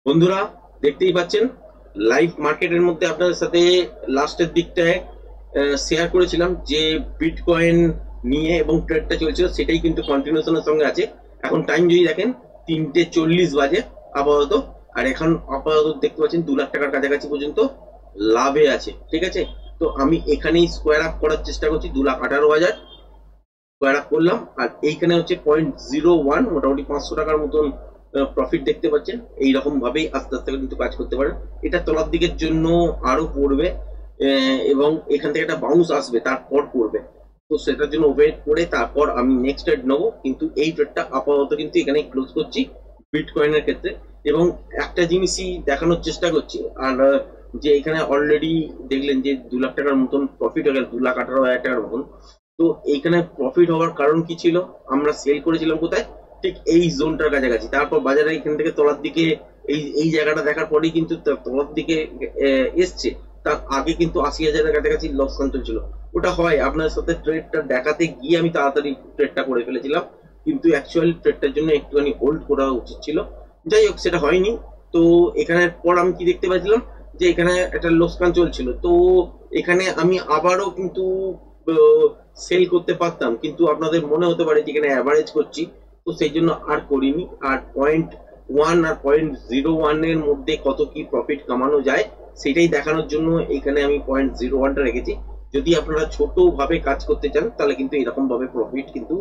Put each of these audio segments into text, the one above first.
বন্ধুরা, দেখতেই পাচ্ছেন লাইভ মার্কেটের মধ্যে আপনাদের সাথে লাস্টের দিকটায় শেয়ার করেছিলাম যে বিটকয়েন নিয়ে এবং ট্রেডটা চলছিল, সেটাই কিন্তু কন্টিনিউশনের সঙ্গে আছে। এখন টাইম যদি দেখেন 3:40 বাজে আপাতত। আর এখন আপাতত দেখতে পাচ্ছেন 2 লাখ টাকার কাছাকাছি পর্যন্ত লাভে আছে। ঠিক আছে, তো আমি এখানেই স্কোয়ার আপ করার চেষ্টা করছি। 2,18,000 স্কোয়ার আপ করলাম। আর এইখানে হচ্ছে 0.01, মোটামুটি 500 টাকার মতন প্রফিট দেখতে পাচ্ছেন। এইরকম ভাবেই আস্তে আস্তে কিন্তু কাজ করতে পারেন। এটা তলার দিকের জন্য আরো পড়বে, এবং এখান থেকে একটা বাউন্স আসবে, তারপর পড়বে। তো সেটার জন্য ওয়েট করে তারপর আমি নেক্সট ট্রেড নেবো। কিন্তু এই ট্রেডটা আপাতত কিন্তু এখানে ক্লোজ করছি বিটকয়েনের ক্ষেত্রে। এবং একটা জিনিসই দেখানোর চেষ্টা করছি। আর যে এখানে অলরেডি দেখলেন যে 2 লাখ টাকার মতন প্রফিট হয়ে গেল, 2,18,000 টাকার মতন। তো এইখানে প্রফিট হওয়ার কারণ কি ছিল? আমরা সেল করেছিলাম কোথায়? ঠিক এই জোনটার কাছাকাছি। তারপর বাজারে এখান থেকে তলার দিকে এই এই জায়গাটা দেখার পরেই কিন্তু তলার দিকে এসছে। তার আগে কিন্তু 80,000-এর কাছাকাছি লসকান চলছিল। ওটা হয় আপনার সাথে ট্রেডটা দেখাতে গিয়ে আমি তাড়াতাড়ি ট্রেডটা করে ফেলেছিলাম, কিন্তু অ্যাকচুয়াল ট্রেডটার জন্য একটুখানি হোল্ড করা উচিত ছিল। যাই হোক, সেটা হয়নি। তো এখানের পর আমি কি দেখতে পাচ্ছিলাম যে এখানে একটা লোসকান চলছিল। তো এখানে আমি আবারও কিন্তু সেল করতে পারতাম, কিন্তু আপনাদের মনে হতে পারে যে এখানে অ্যাভারেজ করছি, তো সেই জন্য আর করিনি। আর 0.1 আর 0.01 এর মধ্যে কত কি প্রফিট কামানো যায় সেটাই দেখানোর জন্য এখানে আমি 0.01টা রেখেছি। যদি আপনারা ছোট ভাবে কাজ করতে চান তাহলে কিন্তু এরকম ভাবে প্রফিট কিন্তু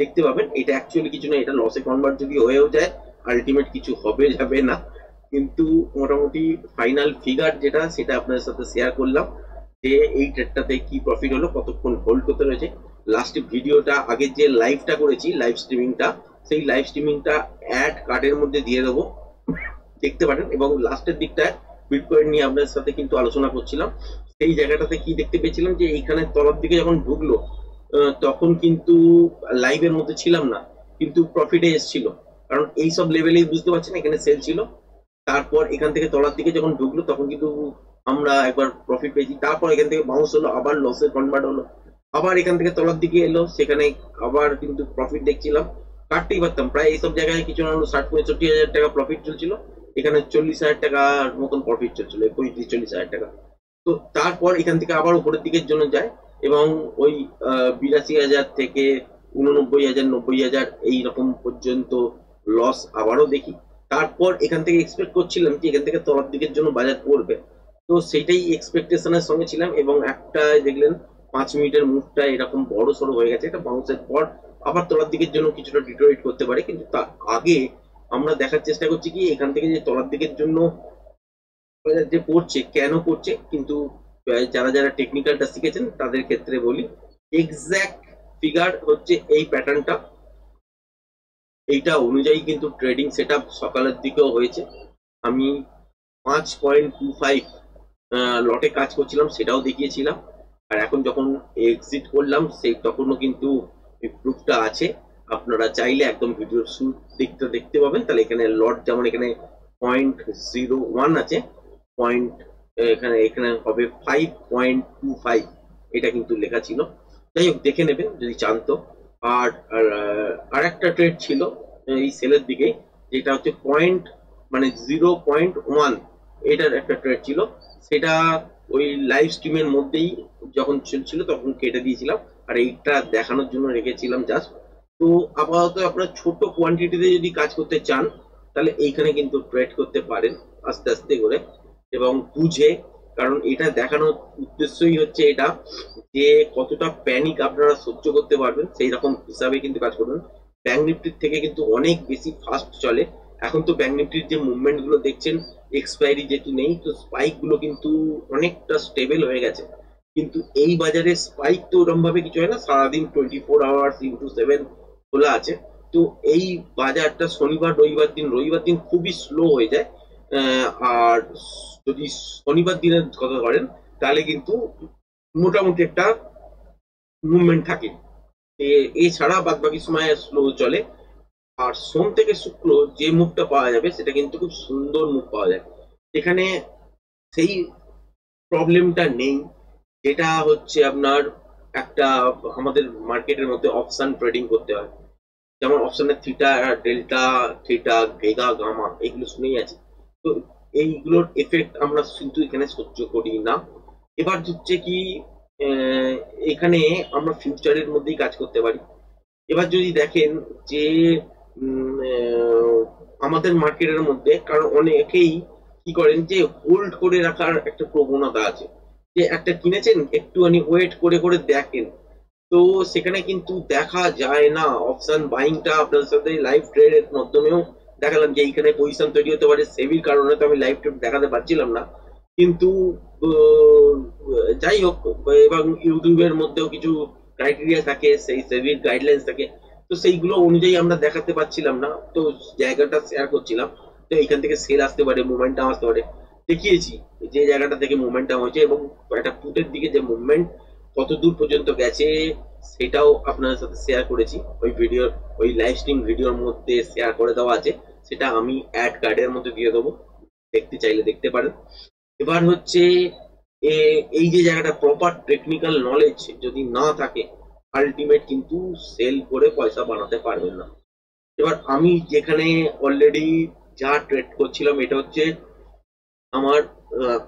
দেখতে পাবেন। এটা অ্যাকচুয়ালি কিছু না, এটা লসে কনভার্ট যদি হয়েও যায় আলটিমেট কিছু হবে যাবে না। কিন্তু মোটামুটি ফাইনাল ফিগার যেটা, সেটা আপনাদের সাথে শেয়ার করলাম যে এই ট্রেডটাতে কি প্রফিট হলো, কতক্ষণ হোল্ড করতে রয়েছে। লাস্ট ভিডিওটা আগের যে লাইভটা করেছি, লাইভ স্ট্রিমিংটা, সেই লাইভ স্ট্রিমিংটা অ্যাড কার্ডের মধ্যে দিয়ে দেবো, দেখতে পারেন। এবং লাস্টের দিকটায় বিটকয়েন নিয়ে আপনাদের সাথে কিন্তু আলোচনা করছিলাম। সেই জায়গাটাতে কি দেখতে পেয়েছিলাম যে এইখানে তলার দিকে যখন ঢুকলো, তখন কিন্তু লাইভের মধ্যে ছিলাম না, কিন্তু প্রফিটে এসেছিল। কারণ এই সব লেভেলেই বুঝতে পারছেন এখানে সেল ছিল। তারপর এখান থেকে তলার দিকে যখন ঢুকলো তখন কিন্তু আমরা একবার প্রফিট পেয়েছি। তারপর এখান থেকে বাউন্স হলো, আবার লসে কনভার্ট হলো, আবার এখান থেকে তলার দিকে এলো, সেখানে আবার কিন্তু প্রফিট দেখছিলাম। কাটতেই পারতাম প্রায় এইসব জায়গায় কিছু না হলো 60-65 হাজার টাকা প্রফিট চলছিল। এখানে 40,000 টাকার মতন প্রফিট চলছিল, 35-40 হাজার টাকা। তো তারপর এখান থেকে আবার উপরের দিকের জন্য যায়, এবং ওই 82,000 থেকে 89,000, 90,000 এইরকম পর্যন্ত লস আবারও দেখি। তারপর এখান থেকে এক্সপেক্ট করছিলাম যে এখান থেকে তলার দিকের জন্য বাজার পড়বে। তো সেইটাই এক্সপেকটেশনের সঙ্গে ছিলাম। এবং একটা দেখলেন 5 মিনিটের মুভটা এরকম বড় সড়ো হয়ে গেছে। এটা বাউন্সের পর আবার তলার দিকের জন্য কিছুটা ডিটোরেট করতে পারে, কিন্তু তার আগে আমরা দেখার চেষ্টা করছি কি এখান থেকে যে তলার দিকের জন্য যে পড়ছে, কেন পড়ছে। কিন্তু যারা যারা টেকনিক্যালটা শিখেছেন তাদের ক্ষেত্রে বলি, এক্সাক্ট ফিগার হচ্ছে এই প্যাটার্নটা। এইটা অনুযায়ী কিন্তু ট্রেডিং সেট আপ সকালের দিকেও হয়েছে। আমি 5.25 লটে কাজ করছিলাম, সেটাও দেখিয়েছিলাম। আর এখন যখন এক্সিট করলাম সেই তখনও কিন্তু প্রুফটা আছে। আপনারা চাইলে একদম ভিডিওর শুরু দিকটা দেখতে পাবেন। তাহলে এখানে লট যেমন এখানে 0.01 আছে, পয়েন্ট এখানে এখানে হবে 5.25, এটা কিন্তু লেখা ছিল। যাই হোক, দেখে নেবেন যদি চান তো। আর আর একটা ট্রেড ছিল এই সেলের দিকে, যেটা হচ্ছে মানে 0.1, এটার একটা ট্রেড ছিল। সেটা ওই লাইভ স্ট্রিমের মধ্যেই যখন চলছিল তখন কেটে দিয়েছিলাম। আর এইটা দেখানোর জন্য রেখেছিলাম জাস্ট। তো আপাতত আপনার ছোট কোয়ান্টিটিতে যদি কাজ করতে চান তাহলে এইখানে কিন্তু ট্রেড করতে পারেন আস্তে আস্তে করে এবং বুঝে। কারণ এটা দেখানোর উদ্দেশ্যই হচ্ছে এটা, যে কতটা প্যানিক আপনারা সহ্য করতে পারবেন সেই রকম হিসাবে কিন্তু কাজ করবেন। ব্যাংক নিফটির থেকে কিন্তু অনেক বেশি ফাস্ট চলে। এখন তো ব্যাংক নিফটির যে মুভমেন্ট গুলো দেখছেন, এক্সপায়ারি যেহেতু নেই, তো স্পাইক গুলো কিন্তু অনেকটা স্টেবল হয়ে গেছে। কিন্তু এই বাজারে স্পাইক তো ওরকম ভাবে কিছু হয় না, সারাদিন 24 আওয়ার্স ইন্টু 7 খোলা আছে। তো এই বাজারটা শনিবার রবিবার দিন, রবিবার দিন খুবই স্লো হয়ে যায়। আর যদি শনিবার দিনের কথা করেন তাহলে কিন্তু মোটামুটি একটা মুভমেন্ট থাকে। এছাড়া বাদ বাকি সময় স্লো চলে। আর সোম থেকে শুক্র যে মুভটা পাওয়া যাবে সেটা কিন্তু খুব সুন্দর মুভ পাওয়া যায়। এখানে সেই প্রবলেমটা নেই, যেটা হচ্ছে আপনার একটা আমাদের মার্কেটের মধ্যে অপশন ট্রেডিং করতে হয়। যেমন অপশনের theta, delta, theta, vega, gamma, এগুলো শুনেই আছে। তো এইগুলোর এফেক্ট আমরা কিন্তু এখানে সহ্য করি না। এবার হচ্ছে কি, আহ, এখানে আমরা ফিউচারের মধ্যেই কাজ করতে পারি। এবার যদি দেখেন যে আমাদের মার্কেটের মধ্যে, কারণ অনেকেই কি করেন যে হোল্ড করে রাখার একটা প্রবণতা আছে, যে একটা কিনেছেন একটুখানি ওয়েট করে করে দেখেন। তো সেখানে কিন্তু দেখা যায় না অপশন বাইংটা। আপনার সাথে লাইভ ট্রেডের মাধ্যমেও দেখালাম যে এইখানে পজিশন তৈরি হতে পারে, সেবির কারণে তো আমি লাইভ ট্রেড দেখাতে পারছিলাম না। কিন্তু আহ, যাই হোক, এবং ইউটিউবের মধ্যেও কিছু ক্রাইটেরিয়া থাকে, সেই সেবির গাইডলাইন্স থাকে, তো সেইগুলো অনুযায়ী আমরা দেখাতে পারছিলাম না। তো জায়গাটা শেয়ার করছিলাম, তো এইখান থেকে সেল আসতে পারে, মুভমেন্টাম আসতে পারে, দেখিয়েছি যে জায়গাটা থেকে মুভমেন্টাম হয়েছে, এবং একটা পুটের দিকে যে মুভমেন্ট কত দূর পর্যন্ত গেছে সেটাও আপনাদের সাথে শেয়ার করেছি। ওই ভিডিওর, ওই লাইভ স্ট্রিম ভিডিওর মধ্যে শেয়ার করে দেওয়া আছে, সেটা আমি অ্যাড কার্ডের মধ্যে দিয়ে দেবো, দেখতে চাইলে দেখতে পারেন। এবার হচ্ছে এই যে জায়গাটা, প্রপার টেকনিক্যাল নলেজ যদি না থাকে, আলটিমেট কিন্তু সেল করে পয়সা বানাতে পারবেন না। এবার আমি যেখানে অলরেডি যা ট্রেড করছিলাম, এটা হচ্ছে আমার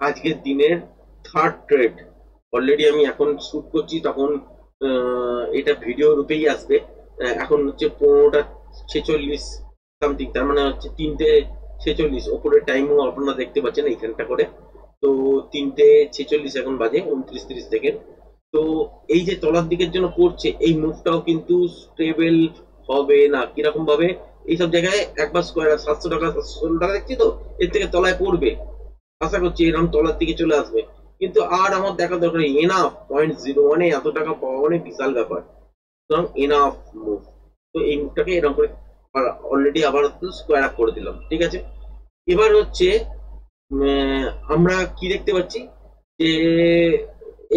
আজকের দিনের থার্ড ট্রেড। অলরেডি আমি এখন শুট করছি, তখন এটা ভিডিও রূপেই আসবে। এখন হচ্ছে 15টা 46 সামথিং, তার মানে হচ্ছে 3টে 46। ওপরের টাইমও আপনারা দেখতে পাচ্ছেন এইখানটা করে। তো 3টে 46 এখন বাজে, 29-30 সেকেন্ড। তো এই যে তলার দিকের জন্য পড়ছে, এই মুভটাও কিন্তু স্টেবল হবে না। কিরকম ভাবে, এইসব জায়গায় একবার স্কোয়ার 700 টাকা 716 টাকা দেখছি, তো এর থেকে তলায় পড়বে, আশা করছি এরকম তলার দিকে চলে আসবে। কিন্তু আর আমার দেখা দরকার নেই, এনাফ 0.01-এ এত টাকা পাওয়া মানে বিশাল ব্যাপার, সুতরাং এনাফ মুভ। তো এই মুভটাকে এরকম করে অলরেডি আবার স্কোয়ার আপ করে দিলাম, ঠিক আছে। এবার হচ্ছে আমরা কি দেখতে পাচ্ছি, যে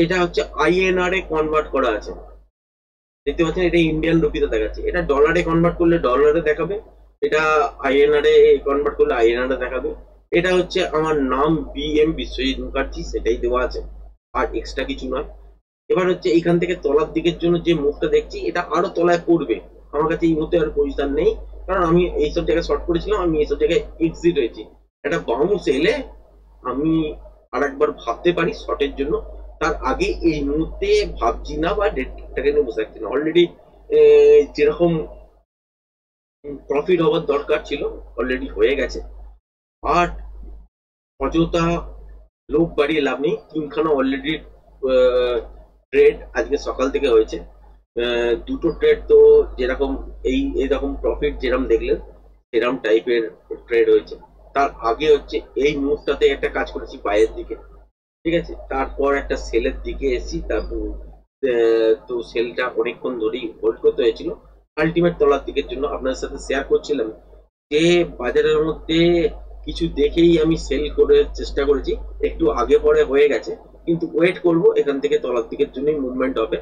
এটা হচ্ছে আইএনআর এ কনভার্ট করা আছে, দেখতে পাচ্ছেন। এটা ইন্ডিয়ান রুপিতে দেখাচ্ছে, এটা ডলারে কনভার্ট করলে ডলারে দেখাবে, এটা আইএনআর এ কনভার্ট করলে আইএনআর এ দেখাবে। এটা হচ্ছে আমার নাম BM বিশ্বজিৎ মুখার্জি, সেটাই দেওয়া আছে, আর এক্সট্রা কিছু নয়। এবার হচ্ছে এইখান থেকে তলার দিকের জন্য যে মুভটা দেখছি, এটা আরো তলায় পড়বে। আমার কাছে এই মুহূর্তে আর পজিশন নেই, কারণ আমি এইসব জায়গায় শর্ট করেছিলাম, আমি এইসব জায়গায় এক্সিট হয়েছি। একটা বাউন্স এলে আমি আর একবার ভাবতে পারি শর্টের জন্য, তার আগে এই মুহূর্তে ভাবছি না, বা ডেটটাকে নিয়ে বসে থাকছি না। অলরেডি যেরকম প্রফিট হওয়ার দরকার ছিল অলরেডি হয়ে গেছে। আর অযথা লোভ বাড়িয়ে লাভ নেই, তিনখানা অলরেডি ট্রেড আজকে সকাল থেকে হয়েছে। দুটো ট্রেড তো যেরকম এইরকম প্রফিট যেরকম দেখলেন সেরকম টাইপের ট্রেড হয়েছে। তার আগে হচ্ছে এই মুভটাতে একটা কাজ করেছি বাইরের দিকে, ঠিক আছে। তারপর একটা সেলের দিকে এসেছি, তারপর তো সেলটা অনেকক্ষণ ধরেই হোল্ড করতে হয়েছিল। আলটিমেট তলার দিকের জন্য আপনাদের সাথে শেয়ার করছিলাম যে বাজারের মধ্যে কিছু দেখেই আমি সেল করার চেষ্টা করেছি, একটু আগে পরে হয়ে গেছে, কিন্তু ওয়েট করব, এখান থেকে তলার দিকের জন্যই মুভমেন্ট হবে,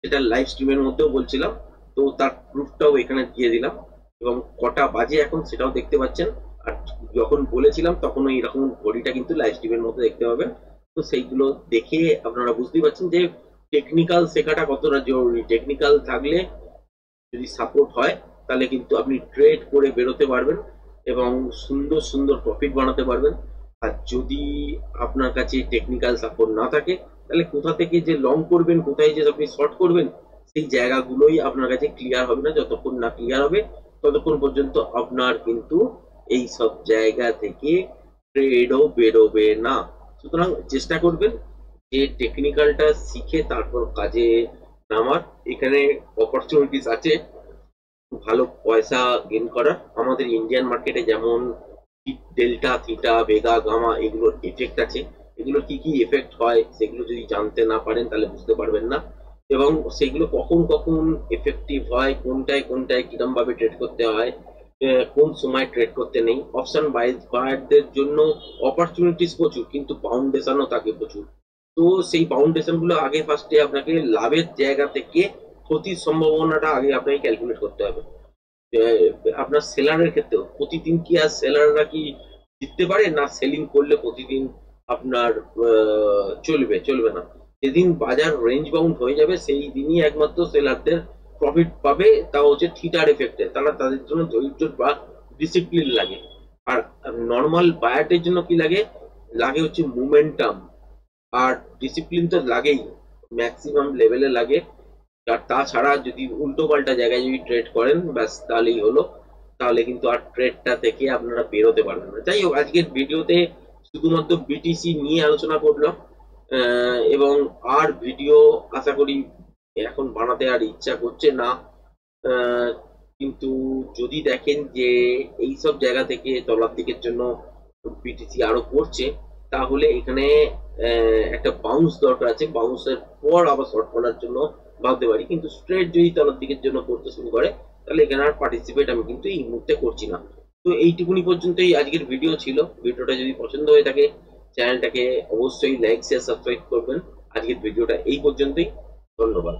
সেটা লাইভ স্ট্রিমের মধ্যেও বলছিলাম। তো তার প্রুফটাও এখানে দিয়ে দিলাম, এবং কটা বাজে এখন সেটাও দেখতে পাচ্ছেন। আর যখন বলেছিলাম তখন এইরকম ঘড়িটা কিন্তু লাইভ স্ট্রিমের মধ্যে দেখতে পাবেন। তো সেইগুলো দেখে আপনারা বুঝতেই পারছেন যে টেকনিক্যাল শেখাটা কতটা জরুরি। টেকনিক্যাল থাকলে যদি সাপোর্ট হয়, তাহলে কিন্তু আপনি ট্রেড করে বেরোতে পারবেন এবং সুন্দর সুন্দর প্রফিট বানাতে পারবেন। আর যদি আপনার কাছে টেকনিক্যাল সাপোর্ট না থাকে, তাহলে কোথা থেকে যে লং করবেন, কোথায় যে আপনি শর্ট করবেন, সেই জায়গাগুলোই আপনার কাছে ক্লিয়ার হবে না। যতক্ষণ না ক্লিয়ার হবে ততক্ষণ পর্যন্ত আপনার কিন্তু এই সব জায়গা থেকে ট্রেডও বেরোবে না। সুতরাং চেষ্টা করবেন যে টেকনিক্যালটা শিখে তারপর কাজে নামার। এখানে অপরচুনিটিস আছে ভালো পয়সা গেইন করার। আমাদের ইন্ডিয়ান মার্কেটে যেমন ডেল্টা, থিটা, ভেগা, গামা, এগুলোর এফেক্ট আছে। এগুলোর কি কি এফেক্ট হয় সেগুলো যদি জানতে না পারেন তাহলে বুঝতে পারবেন না, এবং সেগুলো কখন কখন এফেক্টিভ হয়, কোনটায় কোনটায় কিরম ভাবে ট্রেড করতে হয়, কোন সময় ট্রেড করতে নেই। অপশন বায়ারদের জন্য অপরচুনিটিস প্রচুর, কিন্তু বাউন্ডেশনও থাকে প্রচুর। তো সেই বাউন্ডেশন গুলো আগে ফার্স্টে আপনাকে লাভের জায়গা থেকে ক্ষতির সম্ভাবনাটা আগে আপনাকে ক্যালকুলেট করতে হবে। আপনার সেলারের ক্ষেত্রেও প্রতিদিন কি আর সেলাররা কি জিততে পারে না? সেলিং করলে প্রতিদিন আপনার চলবে চলবে না। যেদিন বাজার রেঞ্জ বাউন্ড হয়ে যাবে সেই দিনই একমাত্র সেলারদের প্রফিট পাবে, তাও হচ্ছে থিটার এফেক্টে। তারা তাদের জন্য ধৈর্য বা ডিসিপ্লিন লাগে। আর নর্মাল বায়ারদের জন্য কি লাগে, লাগে হচ্ছে মোমেন্টাম আর ডিসিপ্লিন তো লাগেই, ম্যাক্সিমাম লেভেলে লাগে। আর তাছাড়া যদি উল্টো পাল্টা জায়গায় যদি ট্রেড করেন ব্যাস তাহলেই হলো, তাহলে কিন্তু আর ট্রেডটা থেকে আপনারা বেরোতে পারবেন না। যাই হোক, আজকের ভিডিওতে শুধুমাত্র বিটিসি নিয়ে আলোচনা করলাম, এবং আর ভিডিও আশা করি এখন বানাতে আর ইচ্ছা করছে না। আহ, কিন্তু যদি দেখেন যে এই সব জায়গা থেকে তলার দিকের জন্য বিটিসি আরো করছে, তাহলে এখানে একটা বাউন্স দরকার আছে, বাউন্সের পর আবার শর্ট করার জন্য ভাবতে পারি। কিন্তু স্ট্রেট যদি তলার দিকের জন্য করতে শুরু করে, তাহলে এখানে আর পার্টিসিপেট আমি কিন্তু এই মুহূর্তে করছি না। তো এইটুকুনি পর্যন্তই আজকের ভিডিও ছিল। ভিডিওটা যদি পছন্দ হয়ে থাকে চ্যানেলটাকে অবশ্যই লাইক শেয়ার সাবস্ক্রাইব করবেন। আজকের ভিডিওটা এই পর্যন্তই, ধন্যবাদ।